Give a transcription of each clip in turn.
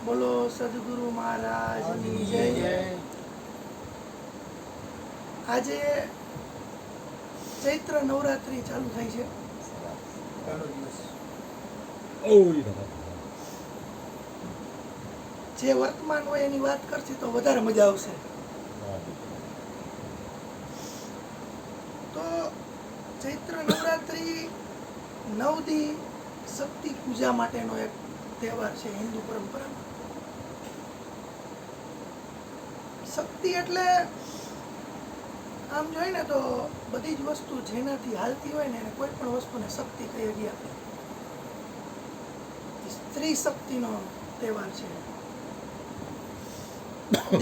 બોલો સદગુરુ મહારાજની જય. આજે ચૈત્ર નવરાત્રી ચાલુ થઈ છે. જે વર્તમાન હોય એની વાત કરશે તો વધારે મજા આવશે. તો ચૈત્ર નવરાત્રી 9 દી શક્તિ પૂજા માટેનો એક તહેવાર છે હિન્દુ પરંપરામાં. શક્તિ એટલે આમ જોઈએ ને તો બધી જ વસ્તુ જેનાથી હાલતી હોય ને એને કોઈ પણ વસ્તુને શક્તિ કહી શકીએ આપણે. સ્ત્રી શક્તિનો તહેવાર છે.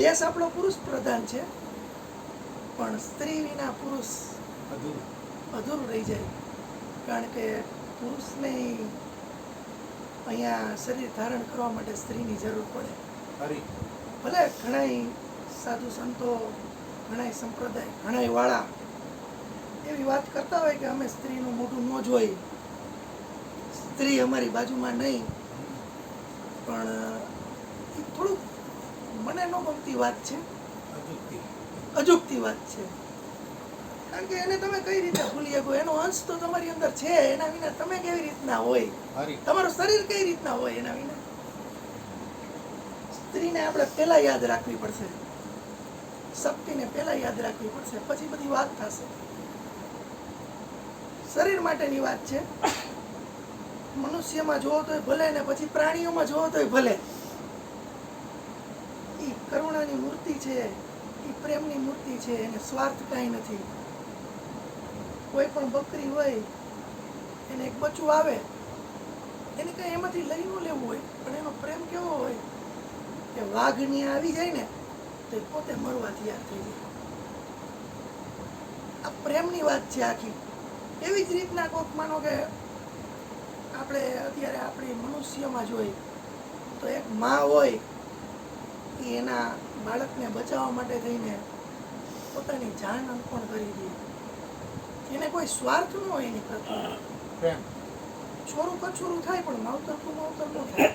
દેશ આપણો પુરુષ પ્રધાન છે, પણ સ્ત્રી વિના પુરુષ અધૂરું રહી જાય. કારણ કે પુરુષને અહીંયા શરીર ધારણ કરવા માટે સ્ત્રીની જરૂર પડે. ભલે ઘણા સાધુ સંતો, ઘણા સંપ્રદાય, ઘણા વાળા એવી વાત કરતા હોય કે અમે સ્ત્રીનું મોઢું ન જોઈ, સ્ત્રી અમારી બાજુમાં નહીં, પણ એ થોડુંક મને ન ગમતી વાત છે, અજુગતી વાત છે. કારણ કે એને તમે કઈ રીતે ભૂલી શકો? એનો અંશ તો તમારી અંદર છે, એના વિના તમે કેવી રીતના હોય? તમારું શરીર કઈ રીતના હોય એના વિના? સ્ત્રીને આપણે પહેલા યાદ રાખવી પડશે, શક્તિને પહેલા યાદ રાખવી પડશે, પછી બધી વાત થશે. શરીર માટેની વાત છે. મનુષ્યમાં જોવો તોય ભલે ને પછી પ્રાણીઓમાં જોવો તોય ભલે. એ કરુણાની મૂર્તિ છે, એ પ્રેમની મૂર્તિ છે, એને સ્વાર્થ કાંઈ નથી. કોઈ પણ બકરી હોય એને એક બચ્ચું આવે, એને કઈ એમાંથી લઈ ન લેવું હોય, પણ એનો પ્રેમ કેવો હોય કે વાઘની આવી જાય ને તો પોતે મરવા તૈયાર થઈ જાય. આ પ્રેમની વાત છે આખી. એવી જ રીતના કોઈક માનો કે આપણે અત્યારે આપણી મનુષ્યમાં જોઈએ તો એક માં હોય એ એના બાળકને બચાવવા માટે થઈને પોતાની જાન અર્પણ કરી દે. એને કોઈ સ્વાર્થ ન હોય એની પ્રત્યે. છોરું કછોરું થાય પણ માવતર ન થાય.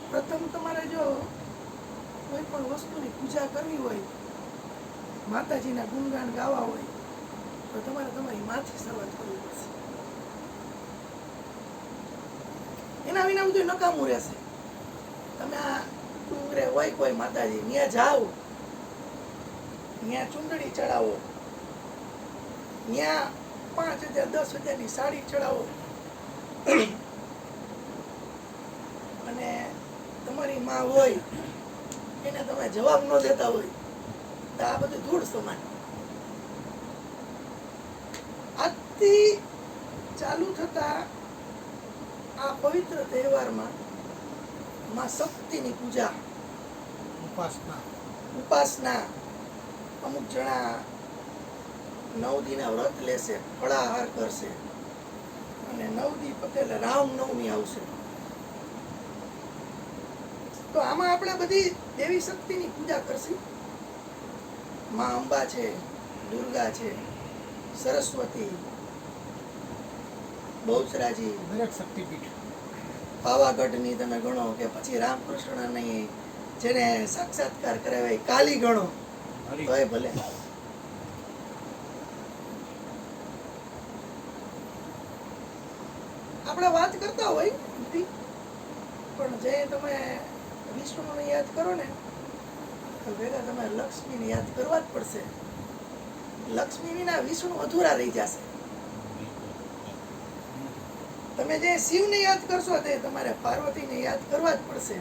પ્રથમ તમારે જો કોઈ પણ વસ્તુની પૂજા કરવી હોય, માતાજીના ગુણગાન ગાવા હોય તો તમારે તમારી માથી શરૂઆત કરવી પડશે. એના વિના બધું નકામું રહેશે. તમે આ ડુંગરે હોય કોઈ માતાજી, ત્યાં જાઓ, ત્યાં ચૂંદડી ચડાવો, ત્યાં 5,000 10,000ની સાડી ચડાવો, અને તમારી માં હોય એને તમે જવાબ ન દેતા હોય તો આ બધું ધૂળ સમાન. આજથી ચાલુ થતા આ પવિત્ર તહેવારમાં માં શક્તિની પૂજા, ઉપાસના. અમુક જણા 9 દીના વ્રત લેશે, ફળાહાર કરશે, અને 9 દી પતે રામનવમી આવશે. તો આમાં આપણે બધી દેવી શક્તિની પૂજા કરશી. માં અંબા છે, દુર્ગા છે, સરસ્વતી, બહુચરાજી, દરેક શક્તિપીઠ, પાવાગઢની તમે ગણો કે પછી રામકૃષ્ણની જેને સાક્ષાત્કાર કરાવે કાલી ગણો તોય ભલે. આપણે વાત કરતા હોય પણ જે તમે વિષ્ણુને યાદ કરો ને તો ભેગા તમારે લક્ષ્મીને યાદ કરવા જ પડશે. લક્ષ્મી વિના વિષ્ણુ અધૂરા રહી જશે. તમે જે શિવને યાદ કરશો તે તમારે પાર્વતીને યાદ કરવા જ પડશે.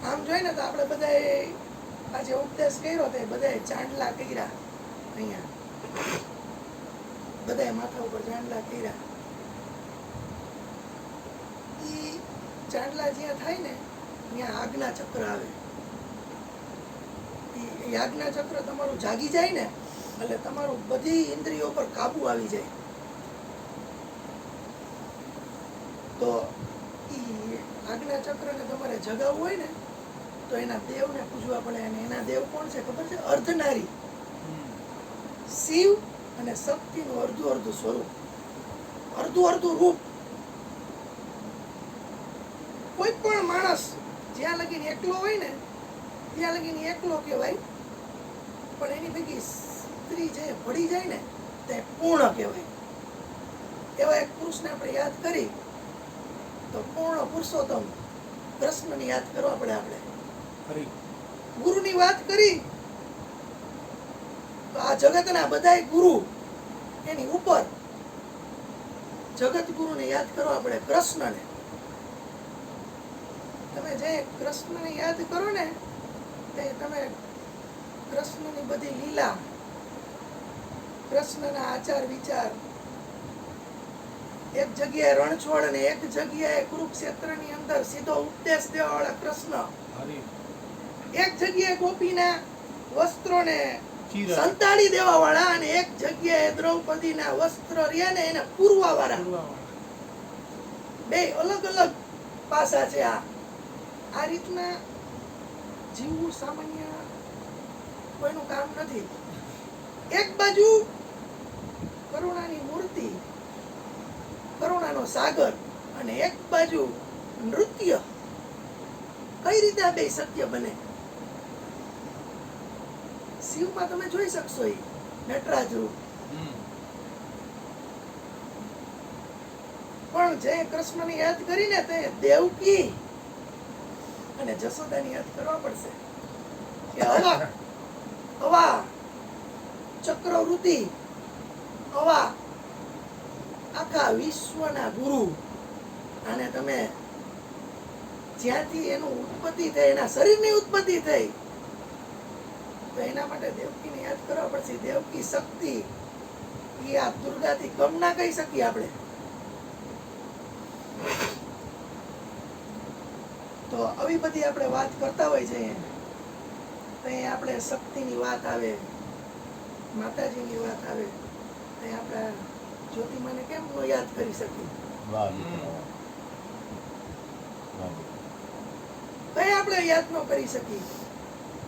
આમ જોઈએ ને તો આપણે બધાએ આજે ઉપદેશ કર્યો તે બધાએ ચાંદલા કર્યા, અહીંયા બધાએ માથા ઉપર ચાંદલા કર્યા. એ ચાંદલા જ્યાં થાય ને ત્યાં આજ્ઞા ચક્ર આવે. એ આજ્ઞા ચક્ર તમારું જાગી જાય ને એટલે તમારું બધી ઇન્દ્રિયો પર કાબુ આવી જાય. તો એ આજ્ઞા ચક્રને તમારે જગાવવું હોય ને તો એના દેવને પૂજવા પડે. અને એના દેવ કોણ છે ખબર છે? અર્ધનારી. શિવ અને શક્તિનું અર્ધું અર્ધું સ્વરૂપ, અર્ધું અર્ધું રૂપ. કોઈ પણ માણસ જ્યાં લગીને એકલો હોય ને ત્યાં લગીને એકલો કહેવાય, પણ એની ભેગી સ્ત્રી જે ભળી જાય ને તે પૂર્ણ કહેવાય. એવા એક પુરુષને આપણે યાદ કરી તો પૂર્ણ પુરુષોત્તમ કૃષ્ણને યાદ કરવા પડે. આપણે ગુરુની વાત કરી તો આ જગતના બધાય ગુરુ એની ઉપર જગત ગુરુને યાદ કરવા પડે, કૃષ્ણને. તમે જે કૃષ્ણને યાદ કરો ને તે તમે કૃષ્ણની બધી લીલા, કૃષ્ણના આચાર વિચાર, એક જગ્યાએ રણછોડ અને એક જગ્યાએ કુરુક્ષેત્રની અંદર સીધો ઉપદેશ દેવા વાળા કૃષ્ણ, એક જગ્યાએ ગોપીના વસ્ત્રોને સંતાડી દેવા વાળા અને એક જગ્યાએ દ્રૌપદીના વસ્ત્ર રહ્યા ને એને પૂરવા વાળા. બે અલગ અલગ પાસા છે. આ રીતના જીવવું સામાન્ય કોઈનું કામ નથી. એક બાજુ કરુણાની મૂર્તિ, કરુણાનો સાગર, અને એક બાજુ નૃત્ય. કઈ રીતે આ બે સત્ય બને? શિવમાં તમે જોઈ શકશો એ નટરાજ રૂપ, પણ જે કૃષ્ણને યાદ કરીને તે દેવકી અને જશોદાની યાદ કરવા પડશે કે અવા ચક્રવૃત્તિ, અવા આખા વિશ્વના ગુરુ. અને તમે જ્યાંથી એનું ઉત્પત્તિ થઈ, એના શરીરની ઉત્પત્તિ થઈ, તો એના માટે દેવકીને યાદ કરવા પડશે. દેવકી શક્તિ એ આ દુર્ગાથી કમ ના કહી શકીએ આપણે. તો આવી બધી આપણે વાત કરતા હોય છે તો આપણે શક્તિની વાત આવે, માતાજીની વાત આવે, તો આપણે જ્યોતિમાને કેમ ન યાદ કરી શકીએ? કઈ આપણે યાદ ન કરી શકીએ?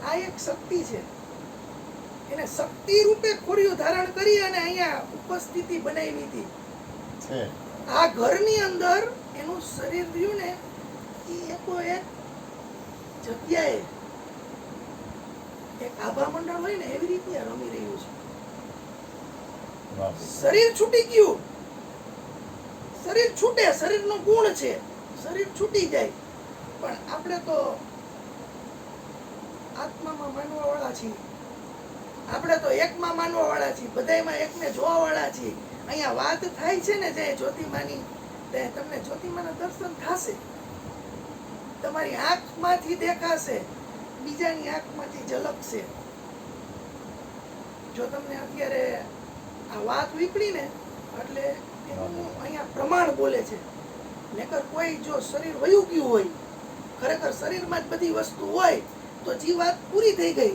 આ એક શક્તિ છે. એને શક્તિ રૂપે ખોડિયું ધારણ કરી અને અહીંયા ઉપસ્થિતિ બનાવી હતી. આ ઘરની અંદર એનું શરીર રહ્યું ને એ એકો એક જગ્યાએ એક આભા મંડળ હોય ને એવી રીતે રમી રહ્યું છે. શરીર છૂટી ગયું, શરીર છૂટે, શરીરનો ગુણ છે, શરીર છૂટી જાય. પણ આપણે તો આત્મામાં માનવા વાળા છીએ, આપણે તો એકમાં માનવા વાળા છીએ, બધાયમાં એકને જોવા વાળા છીએ. અહીંયા વાત થાય છે ને જે જ્યોતિમાની, તે તમને જ્યોતિમાના દર્શન થશે, તમારી આંખમાંથી દેખાશે, બીજાની આંખમાંથી ઝલકશે. જો તમને અત્યારે આ વાત વીપડી ને એટલે એનું અહીંયા પ્રમાણ બોલે છે. નકર કોઈ જો શરીર વયું ગયું હોય, ખરેખર શરીરમાં જ બધી વસ્તુ હોય તો જે વાત પૂરી થઈ ગઈ,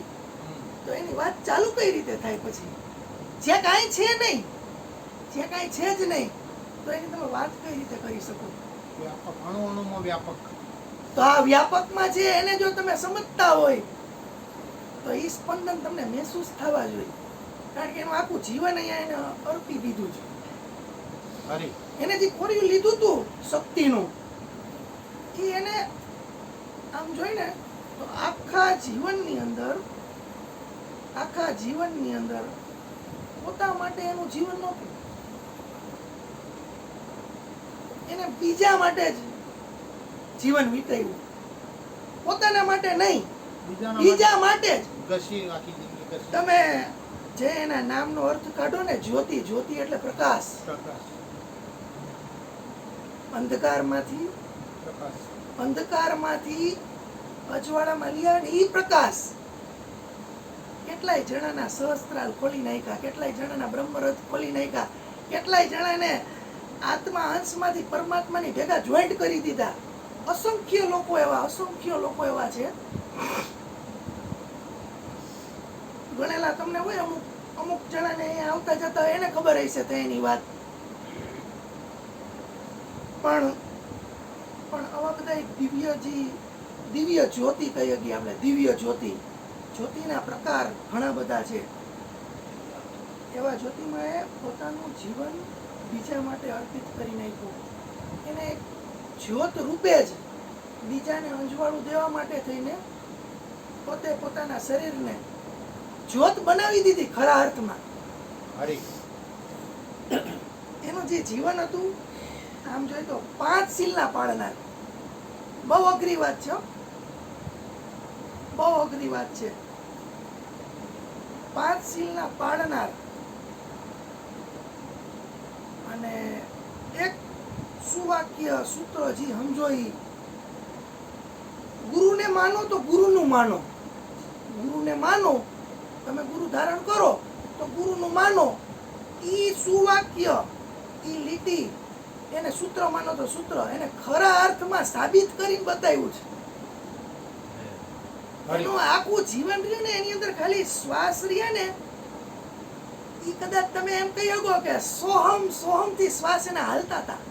તો એની વાત ચાલુ કઈ રીતે થાય? પછી જે કાંઈ છે નહીં, જે કાંઈ છે જ નહીં, તો એની તમે વાત કઈ રીતે કરી શકો? વ્યાપક. તો આ વ્યાપકમાં છે એને જો તમે સમજતા હોય તો એ સ્પંદન તમને મહેસૂસ થવા જોઈએ. કારણ કે એનું આખું જીવન અહીંયા એને અર્પી દીધું છે. એને જે ખોર્યું લીધું હતું શક્તિનું, એ એને આમ જોઈને તો આખા જીવનની અંદર પોતા માટે એનું જીવન નહોતું. એને બીજા માટે જ જીવન વિતાવ્યું, પોતાના માટે નહીં, બીજા માટે જ. તમે જે એના નામનો અર્થ કાઢો ને, જ્યોતિ, જ્યોતિ એટલે પ્રકાશ. અંધકારમાંથી અજવાળામાં લઈ આવે એ પ્રકાશ. કેટલાય જણાના સહસ્ત્રાલ ખોલી નાખ્યા, કેટલાય જણાના બ્રહ્મરથ ખોલી નાખ્યા, કેટલાય જણાને આત્મા અંશમાંથી પરમાત્માની ભેગા જોઈન્ટ કરી દીધા. અસંખ્ય લોકો એવા છે. ગણેલા તમને હોય અમુક જણાને અહીંયા આવતા જતા એને ખબર હશે તો એની વાત. પણ આવા બધા દિવ્ય જ્યોતિ કહીએ કે આપણે દિવ્ય જ્યોતિના પ્રકાર ઘણા બધા છે. એવા જ્યોતિમાં એ પોતાનું જીવન બીજા માટે અર્પિત કરી નાખ્યું. એને એક જ્યોત રૂપે જ બીજાને અંજવાળું દેવા માટે થઈને પોતે પોતાના શરીરને જ્યોત બનાવી દીધી ખરા અર્થમાં. એનું જે જીવન હતું આમ જોઈએ તો 5 શીલના પાળનાર. બહુ અઘરી વાત છે, બહુ અઘરી વાત છે. 5 શીલના પાળનાર અને એક સુવાક્ય સૂત્ર જે સમજો ઈ ગુરુને માનો તો ગુરુનું માનો, ગુરુને માનો, તમે ગુરુ ધારણ કરો તો ગુરુનું માનો. ઈ સુવાક્ય, ઈ લીટી, એને સૂત્ર માનો તો સૂત્ર, એને ખરા અર્થમાં સાબિત કરીને બતાવ્યું છે. એનું આખું જીવન રહ્યું ને એની અંદર ખાલી શ્વાસ રહ્યા ને ઈ કદાચ તમે એમ કહી શકો કે સોહમ સોહમ થી શ્વાસ એને હાલતા હતા.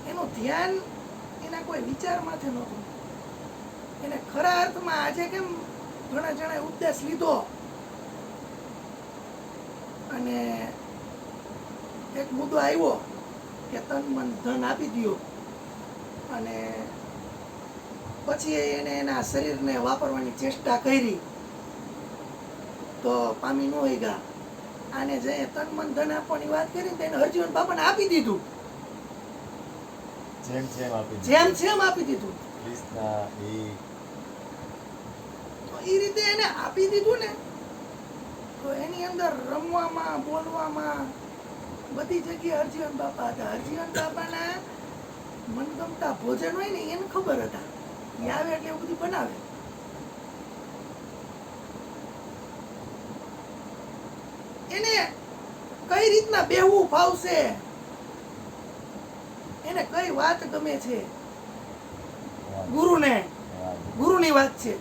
એનું ધ્યાન એના કોઈ વિચારમાંથી નહોતું. એને ખરા અર્થમાં આજે કેમ ઘણા જણાએ ઉપદેશ લીધો અને એક મુદ્દો આવ્યો કે તન મન ધન આપી દો અને પછી એને એના શરીરને વાપરવાની ચેષ્ટા કરી તો પામી ન હોય ગયા. આને જે તન મન ધન આપવાની વાત કરી તેને હરજીવન બાપાને આપી દીધું, જેમ આપી દીધું. તો એ રીતે એને આપી દીધું ને તો એની અંદર રમવામાં બોલવામાં બધી જગ્યાએ હરજીવન બાપા હતા. હરજીવન બાપાના મનગમતા ભોજન હોય ને એને ખબર હતા, એ આવે એટલે એવું બધું બનાવે. એને કઈ રીતના બેહવું ફાવશે, એને કઈ વાત ગમે છે, ગુરુની વાત છે,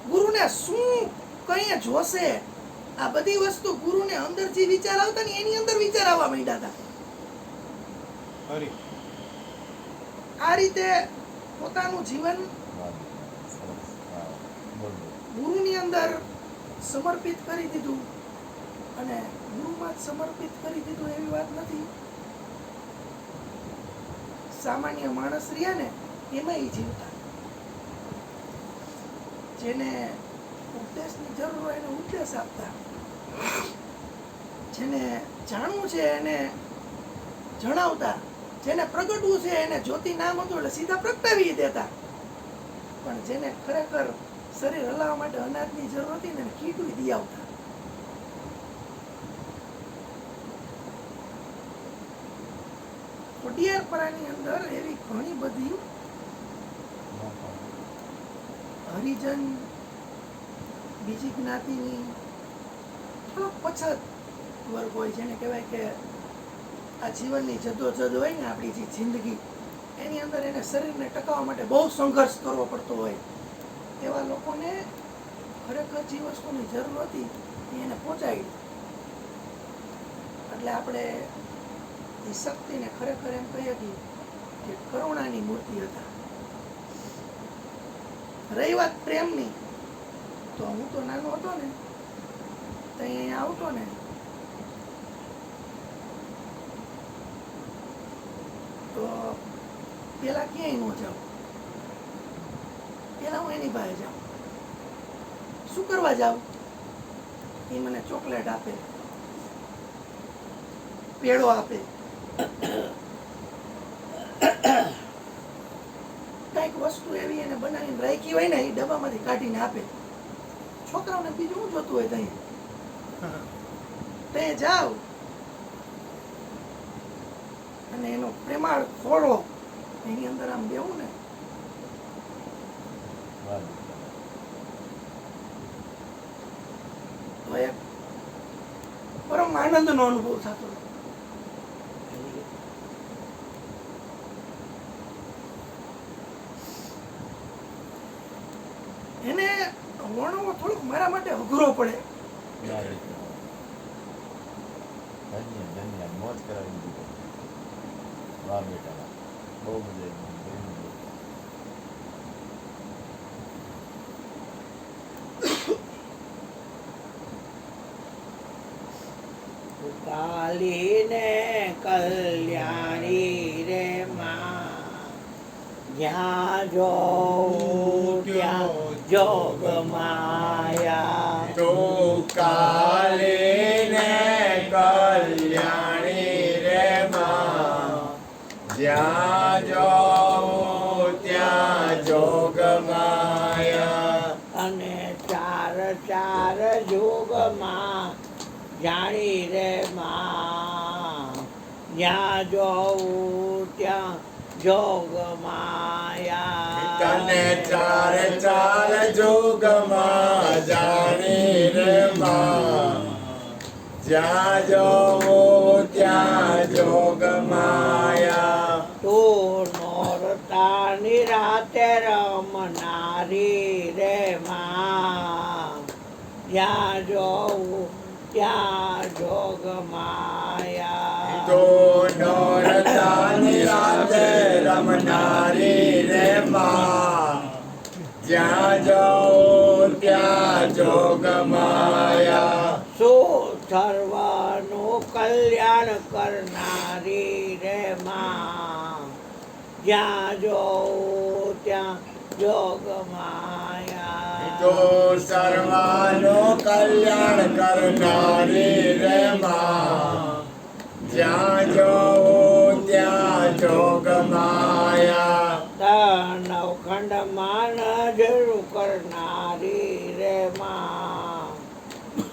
ગુરુને શું કઈ જોશે, આ બધી વસ્તુ ગુરુને અંદર જે વિચાર આવતા ને એની અંદર વિચાર આવવા માંડ્યા હતા. આ રીતે પોતાનું જીવન ગુરુની અંદર સમર્પિત કરી દીધું. અને ગુરુમાં જ સમર્પિત કરી દીધું એવી વાત નથી. સામાન્ય માણસ રહ્યા ને એમાં ઈ જીવતા. જેને ઉપદેશની જરૂર હોય એને ઉપદેશ આપતા, જેને જાણવું છે એને જણાવતા, જેને પ્રગટવું છે એને જ્યોતિ નામ હતું એટલે સીધા પ્રગટાવી દેતા. પણ જેને ખરેખર શરીર હલાવવા માટે અનાજની જરૂર હતી ને કીટું દી આવતા. ખોડિયારપરાની અંદર એવી ઘણી બધી હરિજન બીજી જ્ઞાતિની થોડોક પછાત વર્ગ હોય, જેને કહેવાય કે આ જીવનની જદોજદ હોય ને આપણી જે જિંદગી એની અંદર એને શરીરને ટકાવવા માટે બહુ સંઘર્ષ કરવો પડતો હોય, એવા લોકોને ખરેખર જે વસ્તુની જરૂર હતી એને પહોંચાડી. એટલે આપણે એ શક્તિને ખરેખર એમ કહીએ કે કરુણાની મૂર્તિ હતા. રહી વાત પ્રેમની, તો હું તો નાનો હતો ને તો અહીંયા આવતો ને તો પેલા ક્યાંય ન જાઉં, પેલા હું એની પાસે જાઉં. શું કરવા જાઉં? એ મને ચોકલેટ આપે, પેડો આપે, કઈક વસ્તુ એવી એને બનાવીને રાખી હોય ને એ ડબ્બામાંથી કાઢીને આપે. છોકરાઓને બીજું શું જોતું હોય ત્યાં જાઓ અને એનો પ્રેમાળ ખોળો એની અંદર આમ બેવું ને તો એક પરમ આનંદનો અનુભવ થતો. એને વર્ણવો થોડુંક મારા માટે અઘરો પડે. મોજ કરાવી દીધી. વાહ બેટા, બહુ મજા કાલીને કલ્યાણી રે માં જ્યાં જોઉં ત્યાં જોગ માયા તું કાલી ને કલ્યાણી રે માં, જ્યાં જોઉં ત્યાં જોગ માયા. અને ચાર ચાર યુગમાં જાણી રે માં, જ્યાં જોઉં ત્યાં જોગ માયા. તને ચાર ચાર જોગમાં જાણી રે માં, જ્યાં જોઉં ત્યાં જોગ માયા. તું નોરતાની રાતે રમનારી રે માં, જ્યાં જોઉં ત્યાં જોગ માયા. તો નોરતાની રાતે રમનારી રે માં, જ્યાં જાઉં ત્યાં જોગ માયા. શું સર્વનું કલ્યાણ કરનારી રે માં, જ્યાં જોઉં ત્યાં જોગ માયા. તો સર્વનું કલ્યાણ કરનારી રે માં, જ્યાં જાઉં ત્યાં જોગ માયા. નવખંડમાં નજરું કરનારી રે માં,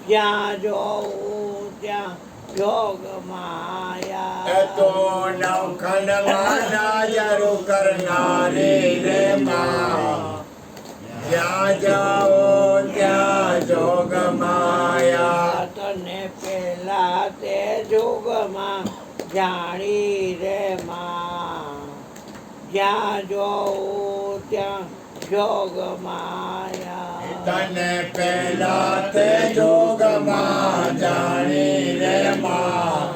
જ્યાં જોઉં ત્યાં જોગ માયા. તો નવખંડમાં નજરું કરનારી રે માં, જ્યાં જાઉં ત્યાં જોગ માયા. તને પેલા તે જોગમાં જાણી રે માં, જ્યાં જોઉં ત્યાં જોગ માયા. તને પેલા તે જોગમાં જાણી રે માં,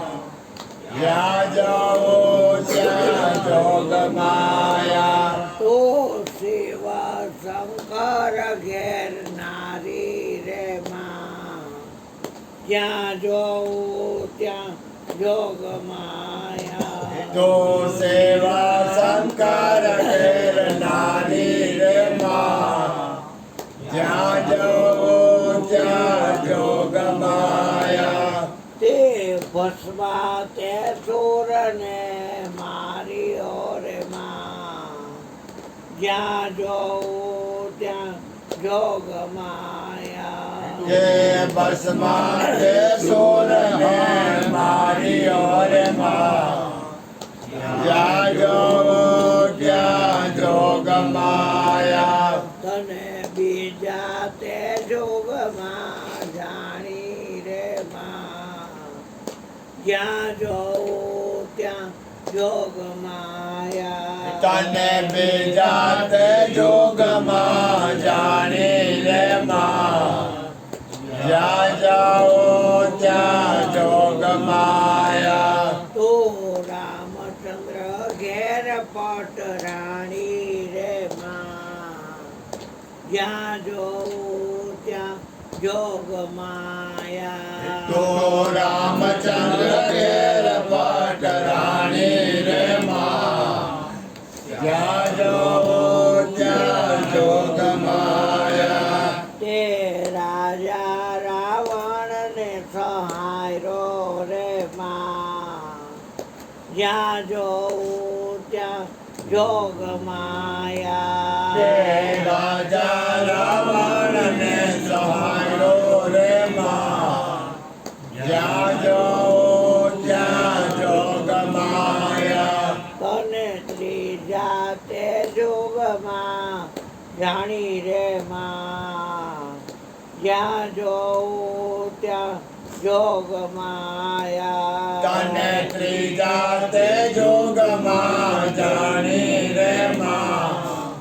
જ્યાં જાઉં ત્યાં જોગ માયા. તું શિવ શંકર ઘેર નારી રે માં, જ્યાં જોઉં ત્યાં જોગ માયા. તો સેવા શંકર ઘેર નારી રે માં, જ્યાં જાઉં ત્યાં જોગ માયા. તે ભસ્મા તે સુરને માર્યો રે માં, જ્યાં જોઉં ત્યાં જોગ માયા. કે બસમાં તે સુરને માર્યો રે માં, જ્યાં જાઉં ત્યાં જોગ માયા. તને બીજા તે જોગમાં જાણી રે માં, જ્યાં જોઉં ત્યાં જોગ માયા. તને બીજા તે જોગમાં જાણી રે માં, જ્યાં જાઉં ત્યાં જોગ માયા. તું રામચંદ્ર ઘેર પટરાણી રે માં, જ્યાં જોઉં ત્યાં જોગ માયા. તો રામચંદ્ર ઘેર પટરાણી રે માં, જ્યાં જાઉં ત્યાં જોગ માયા. તે રાજા રાવણને સહાયરો રે માં, જ્યાં જોઉં ત્યાં જોગ માયા. તે રાજા રાવણને સહાયો રે માં, જ્યાં જાઉં ત્યાં જોગ માયા. તને ત્રીજા તે જોગમાં જાણી રે માં, જ્યાં જોઉં ત્યાં જોગ માયા. તને ત્રીજા તે જોગમાં જાણી રે માં,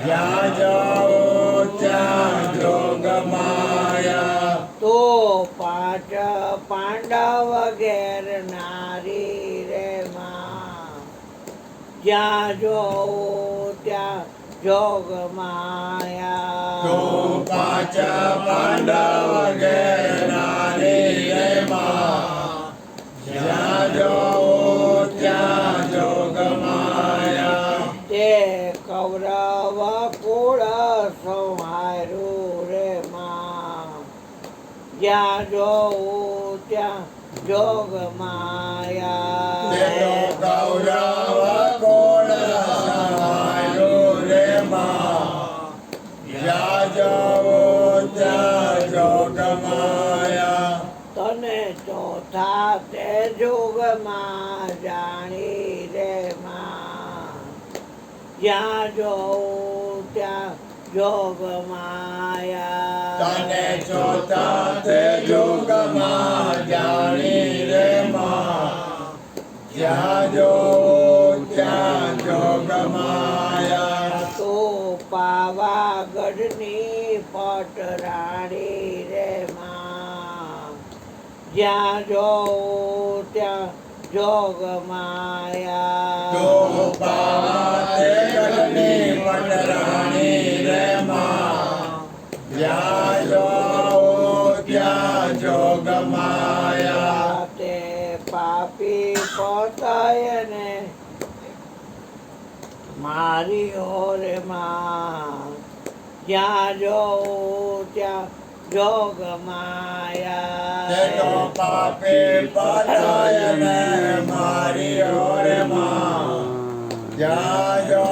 જ્યાં જાઉં ત્યાં જોગ માયા. તો પાંચ પાંડવ ઘેર નારી રે માં, જ્યાં જોઉં ત્યાં જોગ માયા. તો પાંચ પાંડવ ઘેર નારી રે માં, જ્યાં જાઉં ત્યાં જોગ માયા. તે કૌરવ કુળ સંહાર્યું રે માં જ્યાં જોઉં ત્યાં જોગ માયા તે તો કૌરવ કુળ સંહાર્યું રે માં જ્યાં જવો ત્યાં જોગમાયા તને ચોથા તે જોગમાં જાણી રે માં જ્યાં જોઉં ત્યાં જોગ માયા તને જોતા તે જોગમાં જાણી રે માં જ્યાં જો ત્યાં જોગમાયા તો પાવાગઢની પટરાણી રે માં જ્યાં જોઉં ત્યાં જોગ માયા તો પાવા તે ગઢની પટરાણી રે માં જ્યાં જો ત્યાં જોગમાયા તે પાપી પોતાયને મારી ઓરે માં જ્યાં જોઉં ત્યાં જોગ માયા તે તો પાપી પતાયને મારી ઓરે માં જ્યાં જો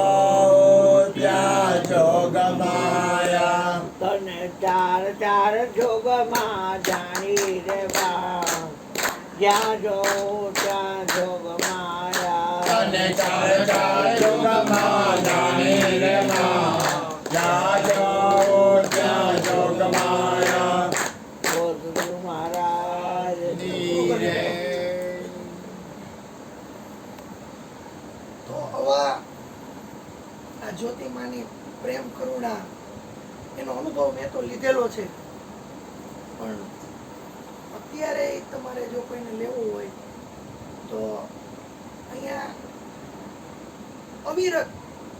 ત્યાં જોગમાયા તને ચાર ચાર જોગમાં જાણી રે બા જ્યાં જોઉં ત્યાં જોગ માયા તને ચાર ચાર જોગમાં જાણી રે માં જ્યાં જો ત્યાં જોગમાયા બોધુ મહારાજ ધીરે તો આવા આ જ્યોતિમાની પ્રેમ કરુણા એનો અનુભવ મેં તો લીધેલો છે, પણ અત્યારે તમારે જો કોઈને લેવું હોય તો અહીંયા અવિરત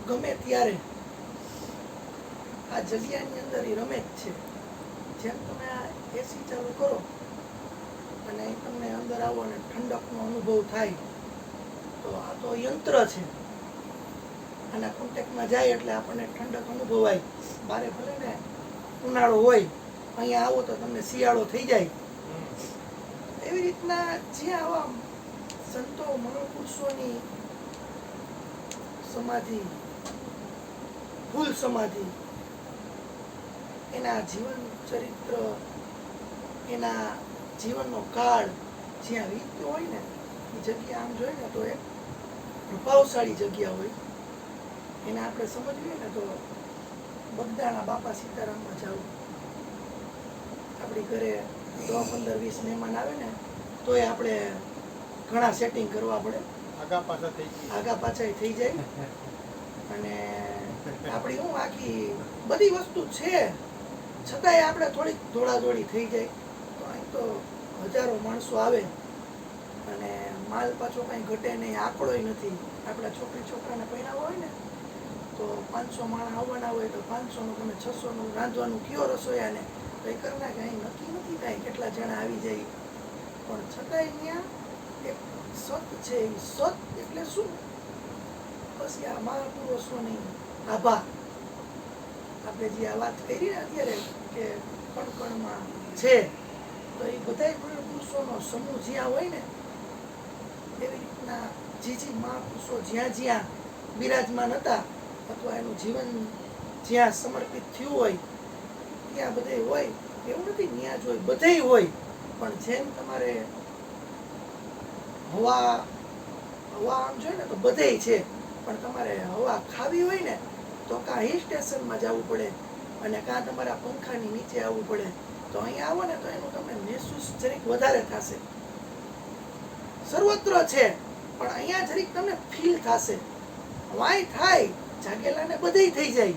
ગમે ત્યારે આ જગ્યાની અંદર એ રમે જ છે. જેમ તમે આ એસી ચાલુ કરો અને તમને અંદર આવો અને ઠંડકનો અનુભવ થાય તો આ તો યંત્ર છે. આના કોન્ટેક્ટમાં જાય એટલે આપણને ઠંડક અનુભવાય. બારે ભલે ને ઉનાળો હોય, અહીંયા આવો તો તમને શિયાળો થઈ જાય. એવી રીતના જ્યાં આવા સંતો મહાપુરુષોની સમાધિ, ફૂલ સમાધિ, એના જીવન ચરિત્ર, એના જીવનનો કાળ જ્યાં વીત્યો હોય ને એ જગ્યા આમ જોઈએ ને તો એક પ્રભાવશાળી જગ્યા હોય. એને આપણે સમજવીએ ને તો બગદાણા બાપા સીતારામમાં જવું. આપણી ઘરે 10, 15, 20 મહેમાન આવે ને તોય આપણે ઘણા સેટિંગ કરવા પડે, આગા પાછા થઈ જાય. અને આપણી હું આખી બધી વસ્તુ છે છતાંય આપણે થોડીક દોડાદોડી થઈ જાય. તો અહીં તો હજારો માણસો આવે અને માલ પાછો કાંઈ ઘટે નહીં, આંકડોય નથી. આપણા છોકરાને પહેરાવો હોય ને તો 500 માણસ આવવાના હોય તો 500નું તમે 600નું રાંધવાનું કયો રસોયાને તો એ કરના કે અહીં નક્કી નથી કાંઈ કેટલા જણા આવી જાય. પણ છતાંય અહીંયા એક સત છે. એ સત એટલે શું? બસ આ મહાપુરુષોની આભા. આપણે જે આ વાત કરી ને અત્યારે કે કણ કણમાં છે, તો એ બધા મહાપુરુષોનો સમૂહ જ્યાં હોય ને એવી રીતના જે મહાપુરુષો જ્યાં જ્યાં બિરાજમાન હતા અથવા એનું જીવન જ્યાં સમર્પિત થયું હોય ત્યાં બધે હોય. એવું નથી ત્યાં જ હોય, બધે હોય. પણ જેમ તમારે હવા આમ જોઈએ ને તો બધે છે, પણ તમારે હવા ખાવી હોય ને તો કાં હિલ સ્ટેશનમાં જવું પડે અને કાં તમારા પંખાની નીચે આવવું પડે. તો અહીંયા આવો ને તો એનું તમને મહેસૂસ જરીક વધારે થશે. સર્વત્ર છે પણ અહીંયા જરીક તમને ફીલ થશે. વાય થાય જાગેલાને બધેય થઈ જાય,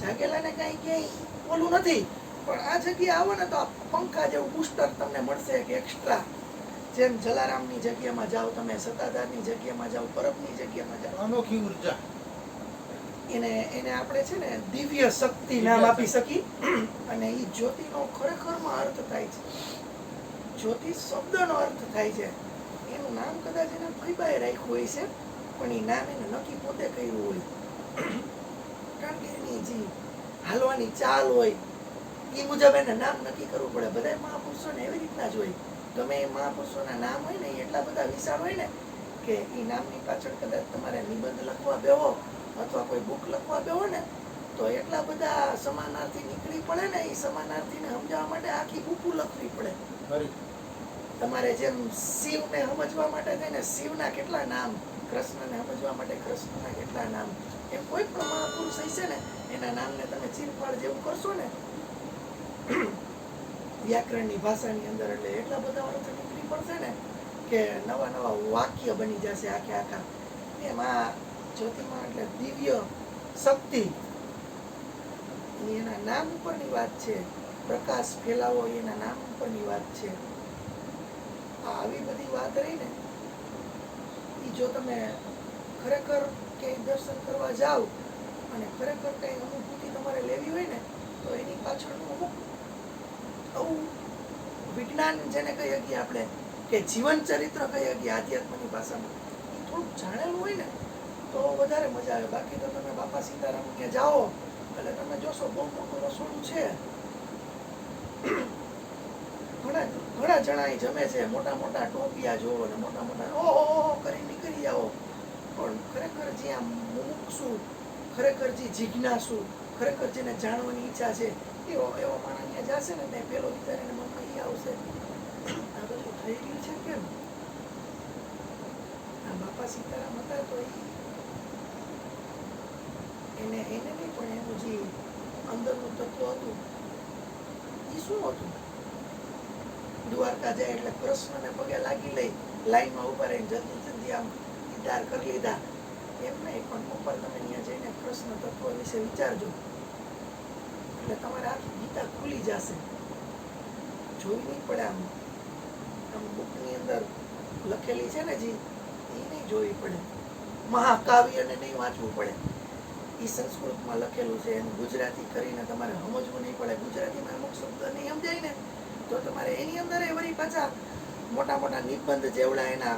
જાગેલાને કાંઈ ક્યાંય ઓલું નથી. પણ આ જગ્યાએ આવો ને તો આ પંખા જેવું બુસ્ટર તમને મળશે કે એક્સ્ટ્રા. જેમ જલારામની જગ્યામાં જાઓ, તમે સત્તાધારની જગ્યામાં જાઓ, પરબની જગ્યામાં જાઓ, અનોખી ઉર્જા. એને આપણે છે ને દિવ્ય શક્તિ નામ આપી શકી. અને એ જ્યોતિનો ખરેખરમાં અર્થ થાય છે. જ્યોતિ શબ્દનો અર્થ થાય છે. એનું નામ કદાચ એને ફઈબાએ રાખ્યું હોય છે, પણ એ નામ એને નક્કી પોતે કર્યું હોય. કારણ કે એની જે હાલવાની ચાલ હોય એ મુજબ એને નામ નક્કી કરવું પડે. બધા મહાપુરુષોને એવી રીતના જ હોય. ગમે એ મહાપુરુષોના નામ હોય ને એ એટલા બધા વિશાળ હોય ને કે એ નામની પાછળ કદાચ તમારે નિબંધ લખવા બેહો અથવા કોઈ બુક લખવા બેહો ને તો એટલા બધા સમાનાર્થી નીકળી પડે ને એ સમાનાર્થીને સમજાવવા માટે આખી બુક લખવી પડે. ખરી. તમારે જેમ શિવને સમજવા માટે થઈને શિવના કેટલા નામ, કૃષ્ણને સમજવા માટે કૃષ્ણના કેટલા નામ, એમ કોઈ પણ મહાપુરુષ હશે ને એના નામને તમે ચીરફાડ જેવું કરશો ને વ્યાકરણની ભાષાની અંદર એટલે એટલા બધા અર્થ નીકળી પડશે ને કે નવા નવા વાક્ય બની જશે આખા. એમાં જ્યોતિમાં એટલે દિવ્ય શક્તિ એના નામ ઉપરની વાત છે. પ્રકાશ ફેલાવો એના નામ ઉપરની વાત છે. આવી બધી વાત રહી ને એ જો તમે ખરેખર ક્યાંય દર્શન કરવા જાઓ અને ખરેખર કઈ અનુભૂતિ તમારે લેવી હોય ને તો એની પાછળનું અમુક આવું વિજ્ઞાન જેને કહીએ કે આપણે કે જીવન ચરિત્ર કહીએ કે આધ્યાત્મની ભાષામાં એ થોડુંક જાણેલું હોય ને તો વધારે મજા આવે. બાકી તો તમે બાપા સીતારામ ત્યાં જાઓ એટલે તમે જોશો બહુ મોટું રસોડું છે, ઘણા જણા જમે છે, મોટા મોટા ટોપિયા જોવો ને મોટા મોટા ઓહો કરી નીકળી જાઓ. પણ ખરેખર જે આમ મુમુક્ષુ, ખરેખર જે જિજ્ઞાસુ, ખરેખર જેને જાણવાની ઈચ્છા છે એવો માણસ ત્યાં જશે ને ત્યાં પેલો વિચાર એને મનમાં એ આવશે આ બધું થઈ ગયું છે કેમ. આ બાપા સીતારામ હતા તો એને નહીં પણ એનું જે અંદરનું તત્વ હતું એ શું હતું. દ્વારકા જાય એટલે કૃષ્ણને પગે લાગી લઈ લાઈનમાં ઉભા રહીને જલ્દી આમ દીદાર કરી લીધા એમ નહીં, પણ ઉપર તમે ત્યાં જઈને કૃષ્ણ તત્વ વિશે વિચારજો એટલે તમારે આખી ગીતા ખુલી જશે. જોવી નહીં પડે આમ બુકની અંદર લખેલી છે ને જે એ નહીં જોવી પડે. મહાકાવ્યને નહીં વાંચવું પડે. એ સંસ્કૃતમાં લખેલું છે એનું ગુજરાતી કરીને તમારે સમજવું નહીં પડે. ગુજરાતીમાં અમુક શબ્દ નહીં સમજાય ને તો તમારે એની અંદર વળી પાછા મોટા મોટા નિબંધ જેવડા એના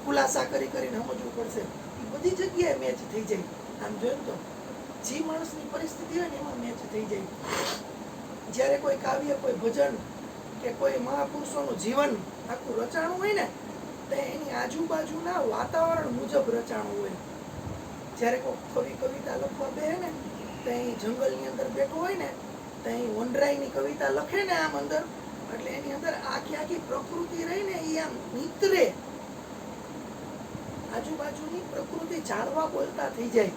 ખુલાસા કરીને સમજવું પડશે. એ બધી જગ્યાએ મેચ થઈ જાય. આમ જોયું તો જે માણસની પરિસ્થિતિ હોય ને એમાં મેચ થઈ જાય. જ્યારે કોઈ કાવ્ય, કોઈ ભજન કે કોઈ મહાપુરુષોનું જીવન આખું રચાણું હોય ને તો એની આજુબાજુના વાતાવરણ મુજબ રચાણું હોય. જ્યારે કોઈ કવિતા લખવા બેસે ને તો અહીં જંગલની અંદર બેઠો હોય ને તો અહીં વનરાયની કવિતા લખે ને આમ અંદર એટલે એની અંદર આખી પ્રકૃતિ રહી ને એ આમ નીતરે. આજુબાજુની પ્રકૃતિ જાણવા બોલતા થઈ જાય.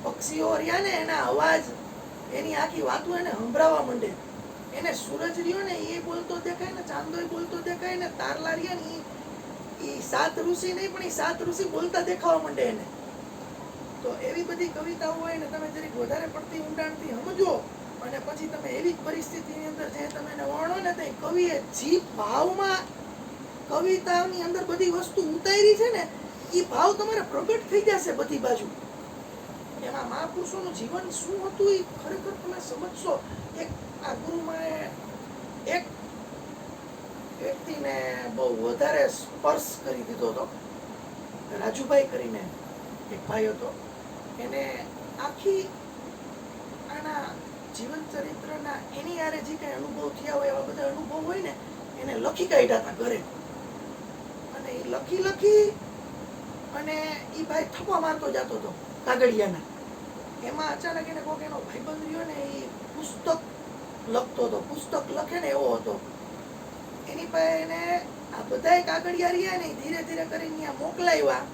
પક્ષીઓ રહ્યા ને એના અવાજ, એની આખી વાતો એને સંભળાવા માંડે. એને સૂરજ રહ્યો ને એ બોલતો દેખાય ને, ચાંદોય બોલતો દેખાય ને, તારલા રહ્યા ને એ સાત ઋષિ નહીં પણ એ સાત ઋષિ બોલતા દેખાવા માંડે એને. તો એવી બધી કવિતાઓ હોય ને તમે જરીક વધારે પડતી ઊંડાણથી સમજો અને પછી તમે એવી પરિસ્થિતિની અંદર જે તમે એને વર્ણો ને તો કવિએ જે ભાવમાં કવિતાની અંદર બધી વસ્તુ ઉતારી છે ને એ ભાવ તમારે પ્રગટ થઈ જશે બધી બાજુ. એમાં મહાપુરુષોનું જીવન શું હતું એ ખરેખર તમે સમજશો. એક આ ગુરુમાએ એક વ્યક્તિને બહુ વધારે સ્પર્શ કરી દીધો હતો. રાજુભાઈ કરીને એક ભાઈ હતો. એને આખી આના જીવન ચરિત્રના એની યારે જે કઈ અનુભવ થયા હોય એવા બધા અનુભવ હોય ને એને લખી કાઢ્યા હતા ઘરે. અને એ લખી અને એ ભાઈ થપ્પા મારતો જતો હતો કાગળિયાના. એમાં અચાનક એને કોઈક એનો ભાઈબંધ રહ્યો ને એ પુસ્તક લખતો હતો. પુસ્તક લખે ને એવો હતો. એની પાસે એને આ બધા કાગળિયા રહ્યા ને ધીરે ધીરે કરીને ત્યાં મોકલાવ્યા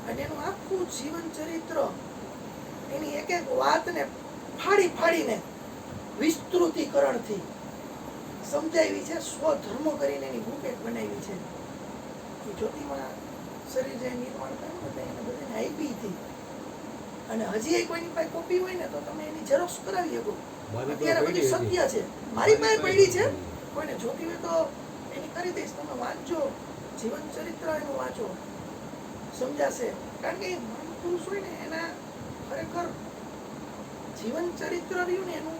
અને એનું આખું જીવન ચરિત્ર એની એક એક વાતને ફાડીને વિસ્તૃતિકરણથી સમજાવી છે. સ્વધર્મ કરીને એની બુક એક બનાવી છે. એ જ્યોતિમાં શરીર જે નિર્માણ કર્યું ને એને બધાને આપી હતી. અને હજી કોઈની પાસે કોપી હોય ને તો તમે એની ઝેરોક્ષ કરાવી શકો. અત્યારે બધું સત્ય છે. મારી પાસે પડી છે. કોઈને જોતી હોય તો એની કરી દઈશ. તમે વાંચજો, જીવન ચરિત્ર એનું વાંચો, સમજાશે. કારણ કે મહાપુરુષ હોય ને એના ખરેખર જીવન ચરિત્ર રહ્યું ને એનું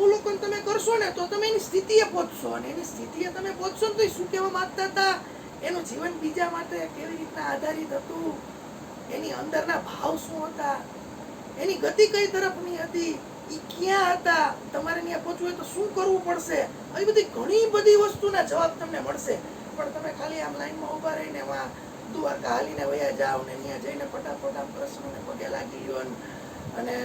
અવલોકન તમે કરશો ને તો તમે એની સ્થિતિએ પહોંચશો. અને એની સ્થિતિએ તમે પહોંચશો ને તો એ શું કહેવા માંગતા હતા, એનું જીવન બીજા માટે કેવી રીતના આધારિત હતું, એની અંદરના ભાવ શું હતા, એની ગતિ કઈ તરફની હતી, એ ક્યાં હતા, તમારે ત્યાં પહોંચવું હોય તો શું કરવું પડશે, આવી બધી ઘણી બધી વસ્તુના જવાબ તમને મળશે. પણ તમે ખાલી આમ લાઈનમાં ઊભા રહીને એમાં દ્વારકા હાલીને વયા જાઓ ને ત્યાં જઈને ફટાફટ આમ કૃષ્ણને પગે લાગી લ્યો અને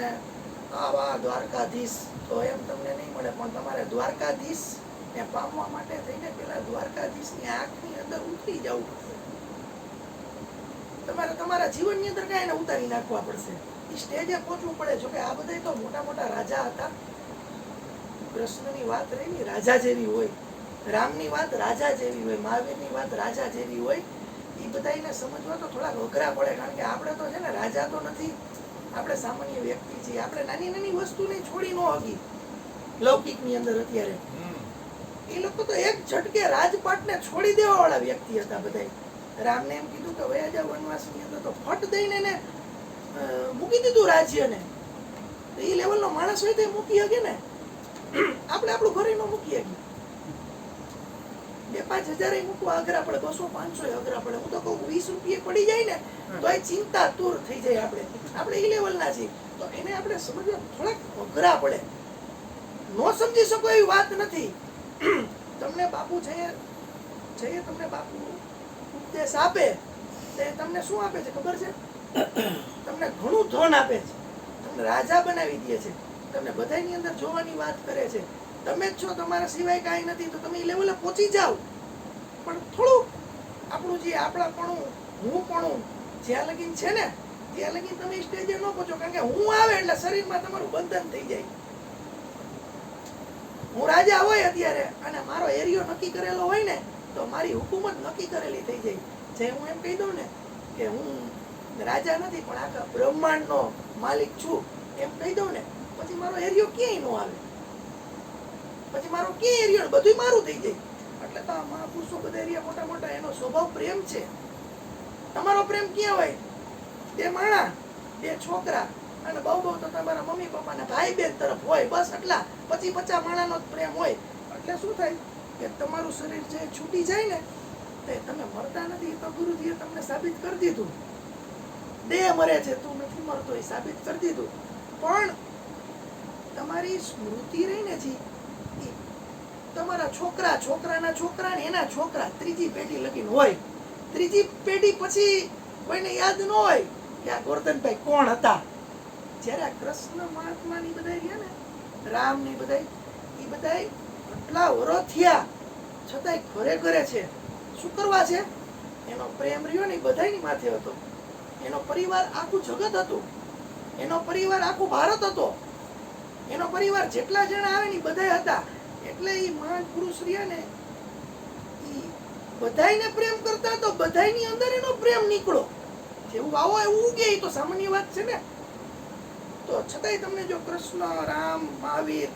આવા દ્વારકાધીશ, તો એમ તમને નહીં મળે. પણ તમારે દ્વારકાધીશ ને પામવા માટે થઈને પેલા દ્વારકાધીશની આંખની અંદર ઉતરી જવું પડશે. તમારે તમારા જીવનની અંદર કાંઈ ઉતારી નાખવા પડશે, એ સ્ટેજે પહોંચવું પડે. જો કે આ બધા તો મોટા મોટા રાજા હતા. કૃષ્ણની વાત રહી રાજા જેવી હોય, રામની વાત રાજા જેવી હોય, મહાવીરની વાત રાજા જેવી હોય. એ બધાને સમજવા તો થોડા અઘરા પડે, કારણ કે આપણે તો છે ને રાજા તો નથી, આપણે સામાન્ય વ્યક્તિ છીએ. આપણે નાની નાની વસ્તુને છોડી ન હકી લૌકિકની અંદર. અત્યારે એ લોકો તો એક ઝટકે રાજપાટને છોડી દેવા વાળા વ્યક્તિ હતા બધા. રામને એમ કીધું કે વયા જા વનવાસની અંદર, તો ફટ દઈને ને મૂકી દીધું રાજ્યને. એ લેવલનો માણસ હોય તો મૂકી શકે ને, આપણે આપણું ઘરે ન મૂકી શકીએ. 2-5 હજાર મૂકવા અઘરા પડે, 200-500 અઘરા પડે. હું તો કહું 20 રૂપિયા પડી જાય ને તો એ ચિંતા દૂર થઈ જાય. આપણે એ લેવલના છીએ, તો એને આપણે સમજવા થોડાક અઘરા પડે. નો સમજી શકો એવી વાત નથી. તમને બાપુ છે તમને બાપુ ઉપદેશ આપે તે તમને શું આપે છે ખબર છે? તમને ઘણું ધન આપે છે, તમને રાજા બનાવી દે છે, તમને બધાની અંદર જોવાની વાત કરે છે. તમે જ છો, તમારા સિવાય કાંઈ નથી, તો તમે એ લેવલે પહોંચી જાઓ. પણ થોડું આપણું જે આપણાપણું, હુંપણું જ્યાં લગીન છે ને ત્યાં લગીન તમે સ્ટેજે ન પહોંચો. કારણ કે હું આવે એટલે શરીરમાં તમારું બંધન થઈ જાય. હું રાજા હોય અત્યારે અને મારો એરિયો નક્કી કરેલો હોય ને, તો મારી હુકુમત નક્કી કરેલી થઈ જાય. જે હું એમ કહી દઉં ને કે હું રાજા નથી પણ આખા બ્રહ્માંડનો માલિક છું એમ કહી દઉં ને, પછી મારો એરિયો ક્યાંય ન આવે. પછી મારો ક્યાં એરિયો બધું મારું થઈ જાય. એટલે તો આ મહાપુરુષો બધા એરિયા મોટા મોટા, એનો સ્વભાવ પ્રેમ છે. તમારો પ્રેમ ક્યાં હોય? 2 માણા, 2 છોકરા અને બહુ તો તમારા મમ્મી પપ્પા ને ભાઈ બહેન તરફ હોય, બસ એટલા. પછી 50 માણાનો જ પ્રેમ હોય. એટલે શું થાય કે તમારું શરીર જે છૂટી જાય ને તે તમે મરતા નથી. તો ગુરુજીએ તમને સાબિત કરી દીધું. દેહ મરે છે, તું નથી મરતો, એ સાબિત કરી દીધું. પણ તમારી સ્મૃતિ રહી ને જી, તમારા છોકરાના છોકરા ને એના છોકરા, 3જી પેઢી લગીન હોય. 3જી પેઢી પછી કોઈને યાદ ન હોય કે આ ગોરધનભાઈ કોણ હતા. જ્યારે આ કૃષ્ણ મહાત્માની બધા રહ્યા ને, રામની બધા, એ બધા આટલા વર્ષ થયા છતાંય ઘરે ઘરે છે. શું કરવા છે? એનો પ્રેમ રહ્યો ને બધાની માથે હતો. એનો પરિવાર આખું જગત હતું, એનો પરિવાર આખું ભારત હતો, એનો પરિવાર જેટલા જણા આવે ને બધા હતા. એટલે એ મહાન પુરુષ રહ્યા ને, એ બધાયને પ્રેમ કરતા તો બધાયની અંદર એનો પ્રેમ નીકળો. જેવું આવો એવું ઉગે, એ તો સામાન્ય વાત છે ને. તો છતાંય તમને જો કૃષ્ણ, રામ, મહાવીર,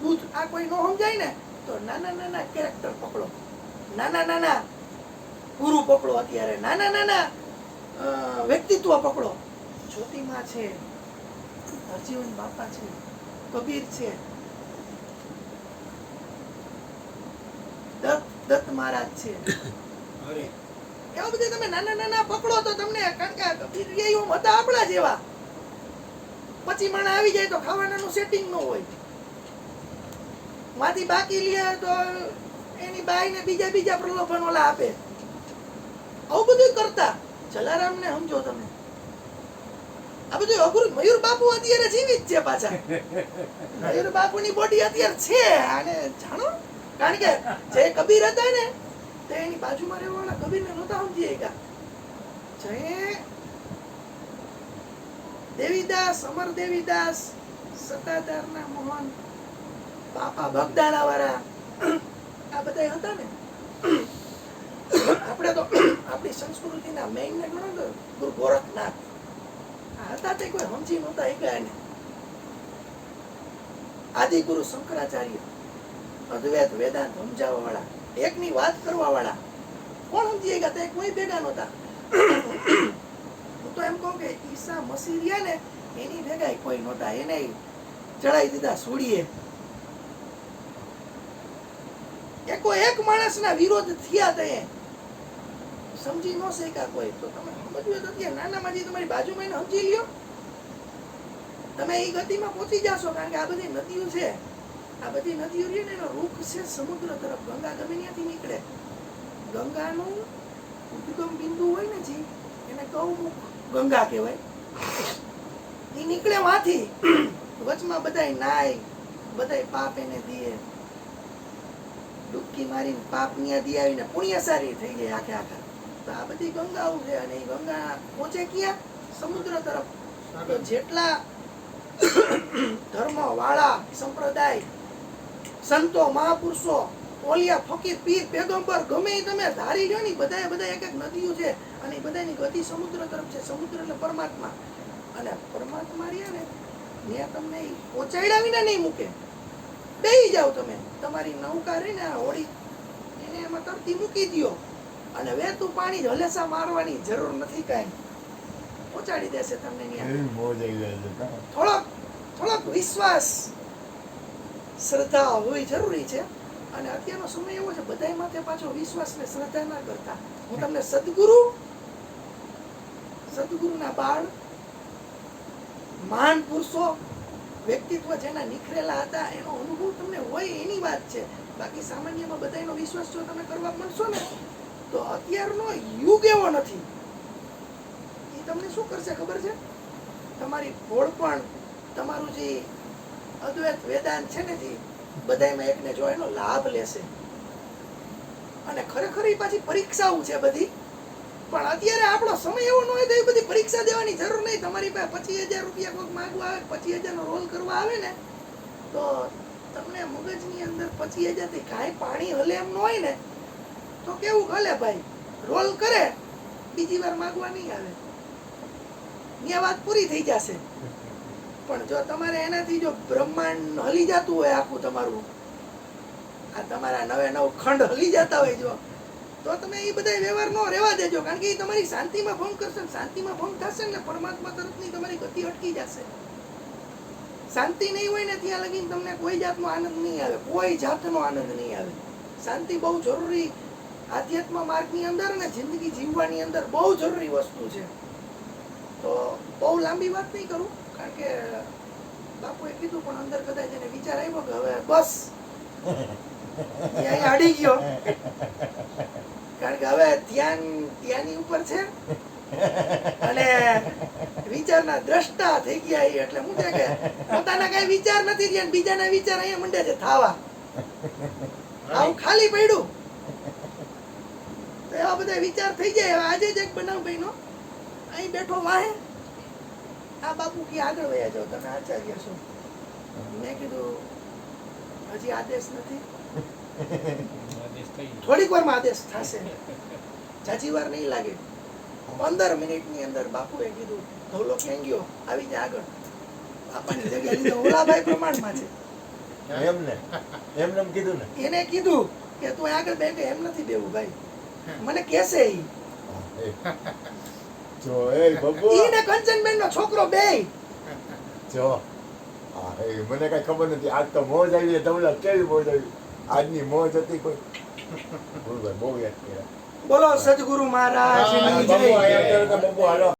બુદ્ધ આ કોઈ ન સમજાય ને, તો નાના નાના કેરેક્ટર પકડો, નાના નાના ગુરુ પકડો. અત્યારે નાના નાના વ્યક્તિત્વ પકડો. જ્યોતિમાં છે, હરજીવન બાપા છે, કબીર છે, દત્ત મહારાજ છે. એવા બધા તમે નાના નાના પકડો તો તમને, કારણ કે કબીર હતા આપણા જેવા. 25 માણા આવી જાય તો ખાવાનાનું સેટિંગ ન હોય. માંથી બાકી લે તો એની બાઈ ને બીજા પ્રલોભન ઓલા આપે. આવું બધું કરતા. જલારામ ને સમજો તમે, આ બધું અઘરું. મયુર બાપુ અત્યારે જીવિત છે પાછા. મયુર બાપુ ની બોડી અત્યારે છે. અને જાણો, કારણ કે જે કબીર હતા ને તે એની બાજુમાં રહેવાવાળા કબીર ને નહોતા સમજી ગયા. જય દેવીદાસ, અમર દેવીદાસ, સત્તાધારના મોહન, બાપા બગદાણા વાળા, આ બધા હતા ને. આપણે તો આપણી સંસ્કૃતિના મેઇન ને ગણો તો ગુરુ ગોરખનાથ હતા. તે કોઈ સમજી નહોતા ગયા એને. આદિ ગુરુ શંકરાચાર્ય, અદ્વૈત વેદાંત સમજાવવા વાળા, એકની વાત કરવા વાળા, કોણ સમજી ગયા? તે કોઈ ભેગા નહોતા. હું તો એમ કહું કે ઈસા મસીહ રહ્યા ને એની ભેગા કોઈ નહોતા. એને ચડાવી દીધા સૂડીએ. એક માણસના વિરોધ થયા તે સમજી ન શક્યા કોઈ તો તમે સમજવું હોય તો ત્યાં નાનામાંથી તમારી બાજુમાં એને સમજી લ્યો. તમે એ ગતિમાં પહોંચી જશો. કારણ કે આ બધી નદીઓ છે, આ બધી નદીઓ રહી ને એનો રૂખ છે સમુદ્ર તરફ. ગંગા ગમે ત્યાંથી નીકળે. ગંગાનું ઉદ્ગમ બિંદુ હોય ને જી, એને ગૌમુખ ગંગા કહેવાય. એ નીકળે વાથી વચમાં બધાય નાય, બધાય પાપ એને દીએ, ડૂબકી મારીને પાપ ન્યા દી આવીને પુણ્યસારી થઈ જાય આખે આખા. તો આ બધી ગંગાઓ છે અને એ ગંગા પહોંચે ક્યાં? સમુદ્ર તરફ. તો જેટલા ધર્મ વાળા સંપ્રદાય, સંતો, મહાપુરુષો, ઓલિયા, ફકીર, પીર, પેગમ્બર ગમે એ તમે ધારી લો ને, બધા એક એક નદીઓ છે અને એ બધાની ગતિ સમુદ્ર તરફ છે. સમુદ્ર એટલે પરમાત્મા. અને પરમાત્મા રહ્યા ને ત્યાં તમને પહોંચાડ્યા વિના નહીં મૂકે. બેહી જાઓ તમે, તમારી નૌકા રહી ને આ હોડી એને એમાં તરતી મૂકી દો અને વહેતું પાણી હલેસા મારવાની જરૂર નથી કાંઈ. પહોંચાડી દેશે તમને ત્યાં. એવી મોજ આવી જાય છે કાં? થોડોક વિશ્વાસ, શ્રદ્ધા હોવી જરૂરી છે. અને અત્યારનો સમય એવો છે બધાય માથે પાછો વિશ્વાસ ને શ્રદ્ધા ના કરતા. હું તમને સદગુરુના બાળ, મહાન પુરુષો, વ્યક્તિત્વ જેના નિખરેલા હતા એનો અનુભવ તમને હોય એની વાત છે. બાકી સામાન્યમાં બધાનો વિશ્વાસ જો તમે કરવા માંડશો ને તો અત્યારનો યુગ એવો નથી. એ તમને શું કરશે ખબર છે? તમારી ભોળપણ, તમારું જે અદ્વૈત વેદાંત છે ને જે બધાયમાં એકને જો એનો લાભ લેશે. અને ખરેખર એ પાછી પરીક્ષાઓ છે બધી. પણ અત્યારે આપણો સમય એવો ન હોય તો એ બધી પરીક્ષા દેવાની જરૂર નહીં. તમારી પાસે 25,000 રૂપિયા કોઈક માંગવા આવે, 25,000 નો રોલ કરવા આવે ને તો તમને મગજની અંદર 25,000 થી કાંઈ પાણી હલે એમ ન હોય ને તો કેવું હલે ભાઈ? રોલ કરે, બીજી વાર માંગવા નહીં આવે, ત્યાં વાત પૂરી થઈ જશે. પણ જો તમારે એનાથી જો બ્રહ્માંડ હલી જતું હોય આખું તમારું, આ તમારા 99 ખંડ હલી જતા હોય જો, તો તમે એ બધા વ્યવહાર નો રહેવા દેજો. કારણ કે એ તમારી શાંતિમાં ભંગ કરશે. શાંતિમાં ભંગ થશે ને પરમાત્મા તરફની તમારી ગતિ અટકી જશે. શાંતિ નહીં હોય ને ત્યાં લગીને તમને કોઈ જાતનો આનંદ નહીં આવે, કોઈ જાતનો આનંદ નહીં આવે. શાંતિ બહુ જરૂરી આધ્યાત્મ માર્ગની અંદર અને જિંદગી જીવવાની અંદર બહુ જરૂરી વસ્તુ છે. તો બહુ લાંબી વાત નહીં કરું કારણ કે બાપુએ કીધું, પણ અંદર કદાચ એને વિચાર આવ્યો કે હવે બસ અહીંયા અડી ગયો. કારણ કે હવે ધ્યાનની ઉપર છે અને વિચારના દ્રષ્ટા થઈ ગયા. એટલે શું છે કે પોતાના કઈ વિચાર નથી થયા, બીજાના વિચાર અહીંયા મંડે છે થાવા. આવું ખાલી પડ્યું તો એવા બધા વિચાર થઈ જાય. આજે જ એક બનાવ બન્યો, અહીં બેઠો વાહે આ બાપુ કે આગળ વયા જાઓ, તમે આચાર્ય છો. મેં કીધું હજી આદેશ નથી, થોડીક વારમાં આદેશ થશે, જાજી વાર નહીં લાગે. 15 મિનિટની અંદર બાપુએ કીધું ધોલો ક્યાં ગયો, આવી જાય આગળ. બાપાની જગ્યા લીધો ઓલાભાઈ પ્રમાણમાં છે. એમને કીધું ને, એને કીધું કે તું આગળ બેઠે, એમ નથી બેવું ભાઈ, મને કહેશે ઈ. જો એ બબુ, ઈ ને કંચનબેન નો છોકરો બેય. જો મને કઈ ખબર નથી. આજ તો મોજ આવી, ધવલા કેવી મોજ આવી. આજની મોજ હતી કોઈ બહુ યાદ કર્યા. બોલો સદગુરુ મહારાજ ની જય. બબુ હાલો.